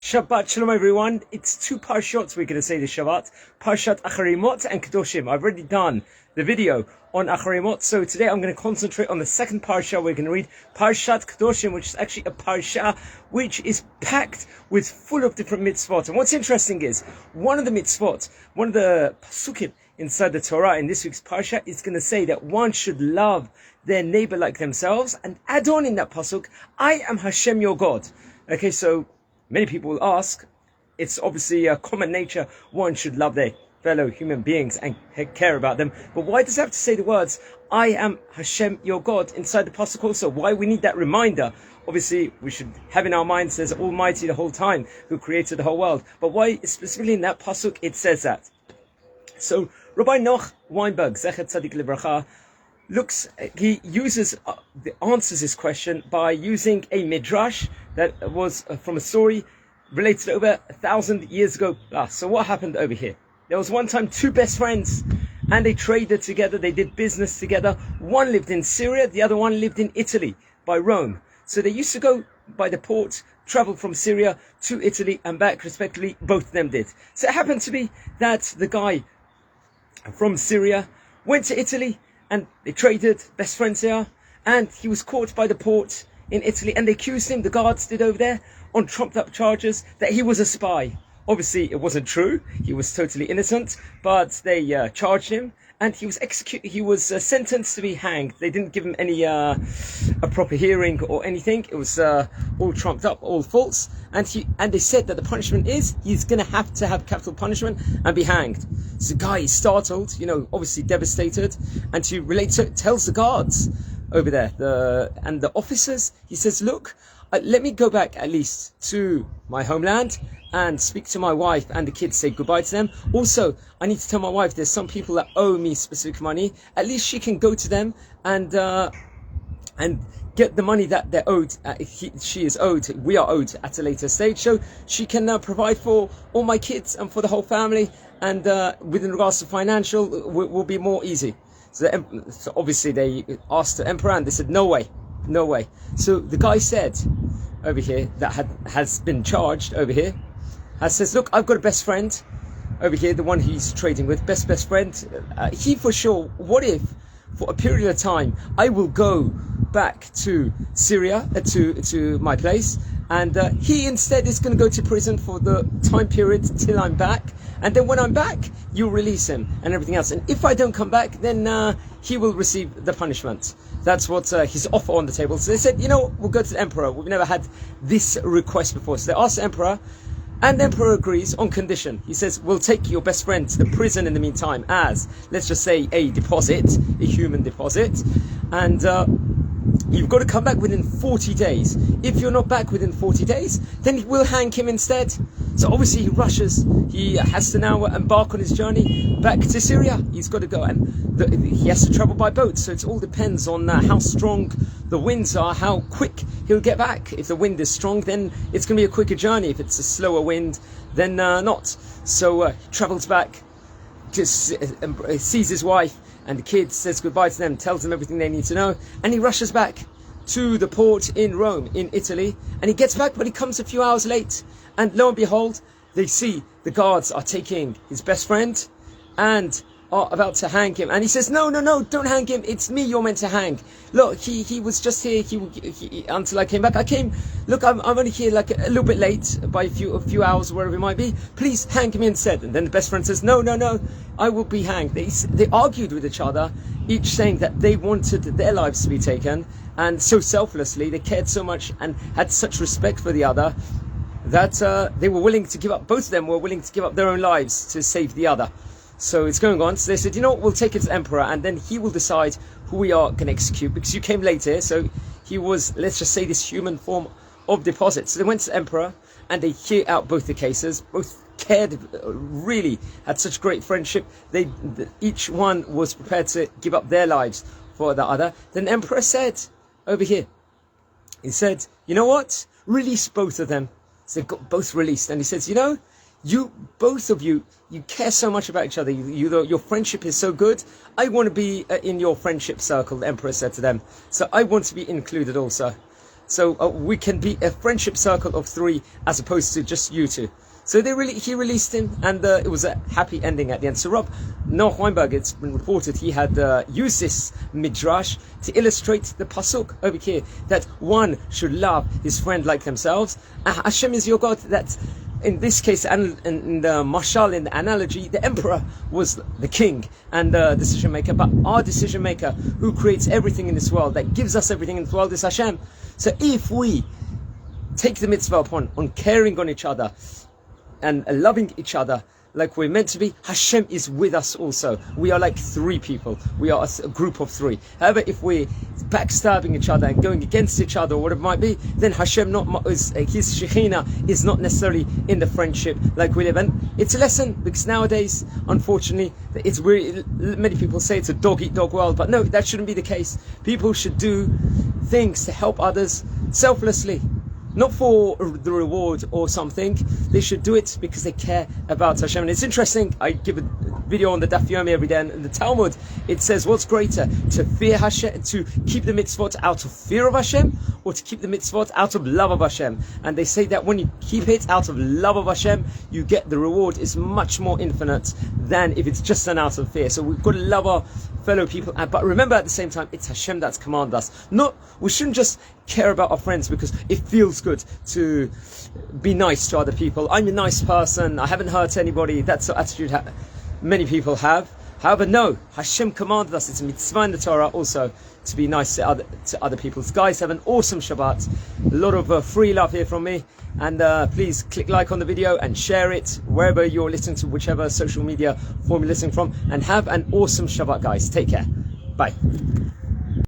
Shabbat Shalom, everyone. It's two Parshot we're going to say this Shabbat. Parshat Shemot and Kedoshim. I've already done the video on Shemot, so today I'm going to concentrate on the second Parshah. We're going to read Parshat Kedoshim, which is actually a Parshah which is packed with full of different mitzvot. And what's interesting is, one of the mitzvot, one of the pasukim inside the Torah in this week's Parsha is going to say that one should love their neighbor like themselves, and add on in that pasuk, I am Hashem your God. Okay, so many people will ask, it's obviously a common nature, one should love their fellow human beings and care about them. But why does it have to say the words, I am Hashem your God, inside the pasuk also? Why we need that reminder? Obviously, we should have in our minds there's Almighty the whole time who created the whole world. But why specifically in that pasuk it says that? So Rabbi Noach Weinberg, Zecher Tzadik Livracha, he answers this question by using a midrash that was from a story related over 1,000 years ago. So what happened over here? There was one time two best friends, and they traded together, they did business together. One lived in Syria, the other one lived in Italy, by Rome. So they used to go by the port, travel from Syria to Italy and back respectively, both of them did. So it happened to be that the guy from Syria went to Italy, and they traded, best friends there, and he was caught by the port in Italy, and they accused him, the guards did over there, on trumped up charges that he was a spy. Obviously it wasn't true, he was totally innocent, but they charged him, and he was executed. He was sentenced to be hanged. They didn't give him any a proper hearing or anything. It was all trumped up, all false, and they said that the punishment is he's going to have capital punishment and be hanged. So the guy is startled, obviously devastated, and to relate to it, tells the guards over there, and the officers, he says, look, let me go back at least to my homeland and speak to my wife and the kids, say goodbye to them. Also, I need to tell my wife there's some people that owe me specific money. At least she can go to them and get the money that they're owed. She is owed. We are owed at a later stage, so she can provide for all my kids and for the whole family. And within regards to financial, will be more easy. So obviously they asked the emperor, and they said no way. So the guy said over here that has been charged over here, says, look, I've got a best friend over here, the one he's trading with, best friend. He for sure, what if for a period of time I will go back to Syria, to my place, and he instead is going to go to prison for the time period till I'm back, and then when I'm back you'll release him and everything else, and if I don't come back then he will receive the punishment. That's what his offer on the table. So they said, we'll go to the emperor. We've never had this request before. So they asked the emperor, and the emperor agrees on condition. He says, we'll take your best friend to the prison in the meantime as, let's just say, a deposit, a human deposit, and you've got to come back within 40 days. If you're not back within 40 days, then we'll hang him instead. So obviously he rushes. He has to now embark on his journey back to Syria. He's got to go, and he has to travel by boat. So it all depends on how strong the winds are, how quick he'll get back. If the wind is strong, then it's going to be a quicker journey. If it's a slower wind, then not. So he travels back, just sees his wife and the kids, says goodbye to them, tells them everything they need to know, and he rushes back to the port in Rome, in Italy, and he gets back, but he comes a few hours late, and lo and behold, they see the guards are taking his best friend and are about to hang him, and he says, no, don't hang him, it's me you're meant to hang. Look, he was just here until I came back. I'm only here like a little bit late by a few hours, wherever it might be. Please hang him instead. And then the best friend says, no, I will be hanged. They argued with each other, each saying that they wanted their lives to be taken, and so selflessly, they cared so much and had such respect for the other that they were willing to give up, both of them were willing to give up their own lives to save the other. So it's going on. So they said, we'll take it to the emperor, and then he will decide who we are going to execute, because you came late here. So he was, let's just say, this human form of deposit. So they went to the emperor, and they hear out both the cases. Both cared, really had such great friendship. Each one was prepared to give up their lives for the other. Then the emperor said, over here, he said, you know what? Release both of them. So they got both released. And he says, you both of you care so much about each other. Your friendship is so good. I want to be in your friendship circle, the emperor said to them. So I want to be included also. So we can be a friendship circle of 3 as opposed to just you 2. So he released him, and it was a happy ending at the end. So Noach Weinberg, it's been reported, he had used this midrash to illustrate the pasuk over here, that one should love his friend like themselves. Hashem is your God. That in this case, and in the mashal, in the analogy, the emperor was the king and the decision maker, but our decision maker, who creates everything in this world, that gives us everything in this world, is Hashem. So if we take the mitzvah on caring on each other and loving each other like we're meant to be, Hashem is with us also. We are like 3 people. We are a group of 3. However, if we're backstabbing each other and going against each other, or whatever it might be, then Hashem, his Shekhinah is not necessarily in the friendship like we live. And it's a lesson, because nowadays, unfortunately, it's really, many people say it's a dog-eat-dog world, but no, that shouldn't be the case. People should do things to help others selflessly. Not for the reward or something. They should do it because they care about Hashem. And it's interesting, I give a video on the Daf Yomi every day, and in the Talmud it says, what's greater, to fear Hashem, to keep the mitzvot out of fear of Hashem, or to keep the mitzvot out of love of Hashem? And they say that when you keep it out of love of Hashem, you get the reward is much more infinite than if it's just done out of fear. So we've got to love our fellow people, but remember at the same time, it's Hashem that's commanded us. We shouldn't just care about our friends because it feels good to be nice to other people. I'm a nice person, I haven't hurt anybody. That's the attitude many people have. However, no, Hashem commanded us, it's a mitzvah in the Torah also, to be nice to other people. Guys, have an awesome Shabbat. A lot of free love here from me, and please click like on the video and share it wherever you're listening to, whichever social media form you're listening from, and have an awesome Shabbat, guys. Take care. Bye.